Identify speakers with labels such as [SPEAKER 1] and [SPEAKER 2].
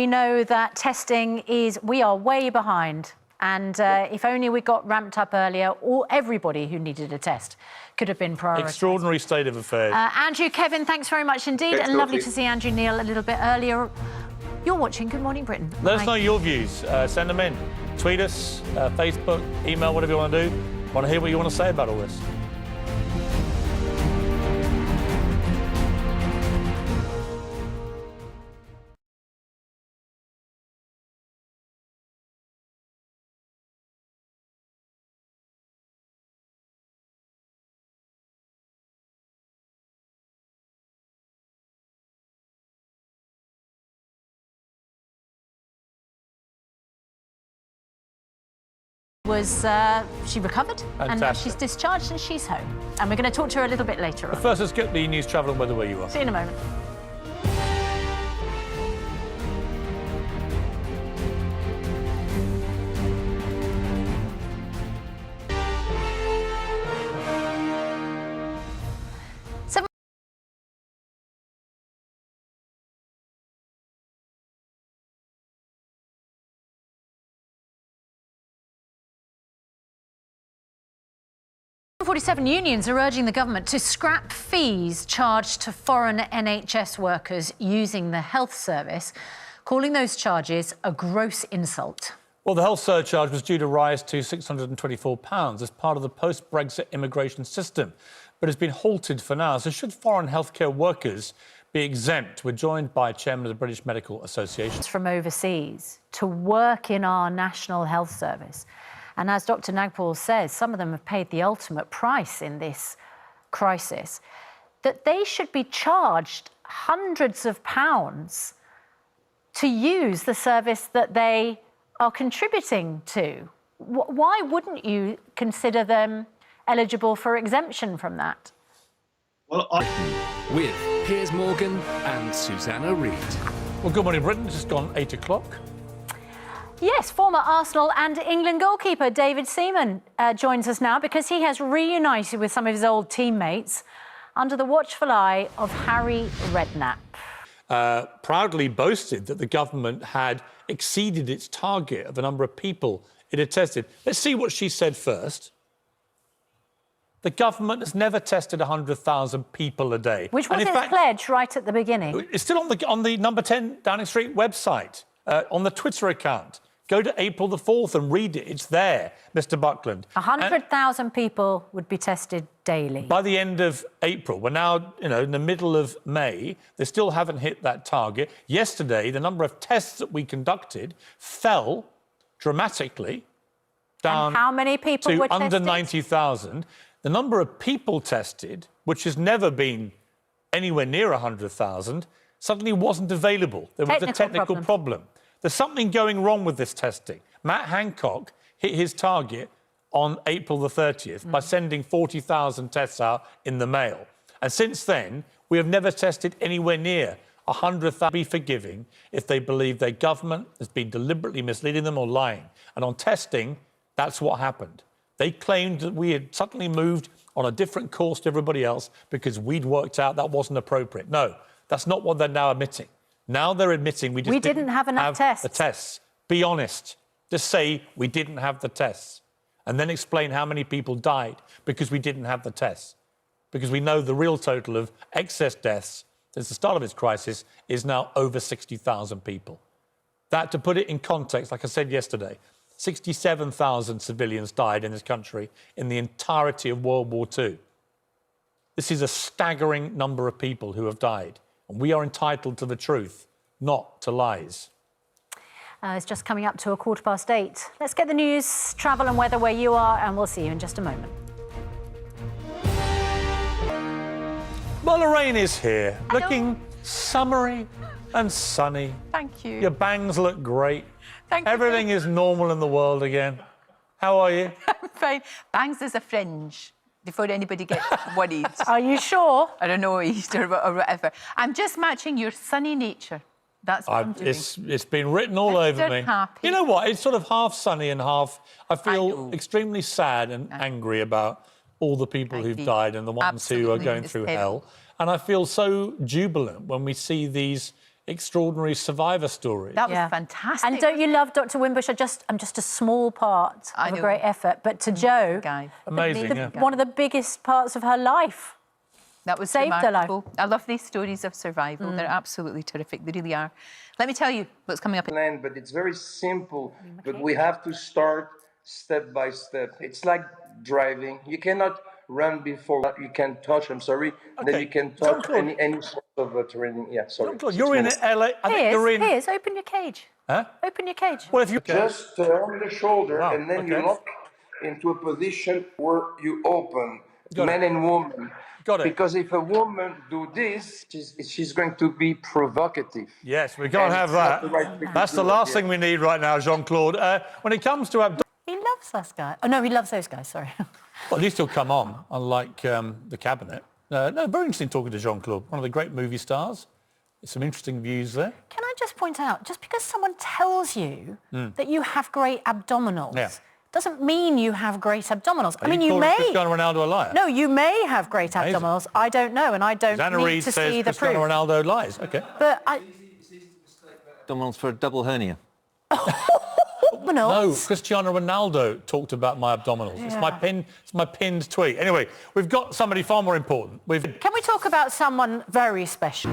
[SPEAKER 1] We know that we are way behind. And if only we got ramped up earlier, everybody who needed a test could have been prioritised.
[SPEAKER 2] Extraordinary state of affairs.
[SPEAKER 1] Andrew, Kevin, thanks very much indeed. And lovely to see Andrew Neil a little bit earlier. You're watching Good Morning Britain.
[SPEAKER 2] Let us know your views. Send them in. Tweet us, Facebook, email, whatever you want to do. Want to hear what you want to say about all this.
[SPEAKER 1] She recovered.
[SPEAKER 2] Fantastic.
[SPEAKER 1] And now she's discharged and she's home. And we're going to talk to her a little bit later on.
[SPEAKER 2] But first, let's get the news, travel and weather where you are.
[SPEAKER 1] See you in a moment. .47 unions are urging the government to scrap fees charged to foreign NHS workers using the health service, calling those charges a gross insult.
[SPEAKER 2] Well, the health surcharge was due to rise to £624 as part of the post-Brexit immigration system, but has been halted for now. So should foreign healthcare workers be exempt? We're joined by Chairman of the British Medical Association.
[SPEAKER 1] From overseas to work in our national health service. And as Dr. Nagpal says, some of them have paid the ultimate price in this crisis, that they should be charged hundreds of pounds to use the service that they are contributing to. Why wouldn't you consider them eligible for exemption from that?
[SPEAKER 3] Well, with Piers Morgan and Susanna Reid.
[SPEAKER 2] Well, Good Morning Britain, just gone 8 o'clock.
[SPEAKER 1] Yes, former Arsenal and England goalkeeper David Seaman joins us now because he has reunited with some of his old teammates under the watchful eye of Harry Redknapp.
[SPEAKER 2] Proudly boasted that the government had exceeded its target of the number of people it had tested. Let's see what she said first. The government has never tested 100,000 people a day.
[SPEAKER 1] Which was its pledge right at the beginning.
[SPEAKER 2] It's still on the Number 10 Downing Street website, on the Twitter account. Go to April the 4th and read it. It's there, Mr. Buckland.
[SPEAKER 1] 100,000 people would be tested daily.
[SPEAKER 2] By the end of April, we're now, in the middle of May, they still haven't hit that target. Yesterday, the number of tests that we conducted fell dramatically down
[SPEAKER 1] and how many people were
[SPEAKER 2] under
[SPEAKER 1] tested?
[SPEAKER 2] 90,000. The number of people tested, which has never been anywhere near 100,000, suddenly wasn't available. There was a technical problem. There's something going wrong with this testing. Matt Hancock hit his target on April the 30th by sending 40,000 tests out in the mail. And since then, we have never tested anywhere near 100,000. Be forgiving if they believe their government has been deliberately misleading them or lying. And on testing, that's what happened. They claimed that we had suddenly moved on a different course to everybody else because we'd worked out that wasn't appropriate. No, that's not what they're now admitting. Now they're admitting we didn't have enough tests. The tests. Be honest. Just say we didn't have the tests. And then explain how many people died because we didn't have the tests. Because we know the real total of excess deaths since the start of this crisis is now over 60,000 people. That, to put it in context, like I said yesterday, 67,000 civilians died in this country in the entirety of World War II. This is a staggering number of people who have died. And we are entitled to the truth, not to lies.
[SPEAKER 1] It's just coming up to 8:15. Let's get the news, travel and weather where you are, and we'll see you in just a moment.
[SPEAKER 2] Well, the rain is here, looking summery and sunny.
[SPEAKER 4] Thank you.
[SPEAKER 2] Your bangs look great.
[SPEAKER 4] Thank you.
[SPEAKER 2] Everything is normal in the world again. How are you?
[SPEAKER 4] I'm fine. Bangs is a fringe, before anybody gets worried.
[SPEAKER 1] Are you sure?
[SPEAKER 4] I don't know, Easter or whatever. I'm just matching your sunny nature. That's what I'm doing.
[SPEAKER 2] It's been written all over me.
[SPEAKER 4] Happy.
[SPEAKER 2] You know what? It's sort of half sunny and half... I feel extremely sad and angry about all the people who've died and the ones who are going through hell. And I feel so jubilant when we see these extraordinary survivor stories.
[SPEAKER 4] That was fantastic.
[SPEAKER 1] And don't you love Dr. Wimbush? I'm just a small part of a great effort, but to Jo,
[SPEAKER 2] amazing,
[SPEAKER 1] one of the biggest parts of her life.
[SPEAKER 4] That was
[SPEAKER 1] saved her life.
[SPEAKER 4] remarkable. I love these stories of survival. They're absolutely terrific. They really are. Let me tell you what's coming up.
[SPEAKER 5] But it's very simple. But we have to start step by step. It's like driving. You cannot run before you can touch. I'm sorry.
[SPEAKER 2] Okay.
[SPEAKER 5] Then you can touch any sort of terrain. Yeah, sorry.
[SPEAKER 2] You're in LA. I think you're in.
[SPEAKER 1] Piers, open your cage.
[SPEAKER 2] Huh?
[SPEAKER 1] Open your cage.
[SPEAKER 2] Well, if you
[SPEAKER 5] Just turn the shoulder and then you
[SPEAKER 2] okay.
[SPEAKER 5] lock into a position where you open.
[SPEAKER 2] Got
[SPEAKER 5] Man
[SPEAKER 2] it.
[SPEAKER 5] and woman.
[SPEAKER 2] Got it.
[SPEAKER 5] Because if a woman do this, she's going to be provocative.
[SPEAKER 2] Yes, we can't
[SPEAKER 5] And
[SPEAKER 2] have
[SPEAKER 5] it's not
[SPEAKER 2] that.
[SPEAKER 5] the right thing to
[SPEAKER 2] That's the
[SPEAKER 5] do,
[SPEAKER 2] last thing we need right now, Jean-Claude. When it comes to
[SPEAKER 1] He loves us guys. Oh, no, he loves those guys, sorry.
[SPEAKER 2] well, at least he'll come on, unlike the cabinet. No, very interesting talking to Jean-Claude, one of the great movie stars. Some interesting views there.
[SPEAKER 1] Can I just point out, just because someone tells you that you have great abdominals, doesn't mean you have great abdominals. I mean, you may.
[SPEAKER 2] Cristiano Ronaldo a liar?
[SPEAKER 1] No, you may have great abdominals. I don't know, and I don't
[SPEAKER 2] Susanna
[SPEAKER 1] need
[SPEAKER 2] Reid
[SPEAKER 1] to
[SPEAKER 2] says
[SPEAKER 1] see the proof.
[SPEAKER 2] Cristiano Ronaldo lies. Okay.
[SPEAKER 1] But I...
[SPEAKER 6] Abdominals for a double hernia.
[SPEAKER 2] No, Cristiano Ronaldo talked about my abdominals.
[SPEAKER 1] Yeah.
[SPEAKER 2] It's my pinned tweet. Anyway, we've got somebody far more important.
[SPEAKER 1] Can we talk about someone very special?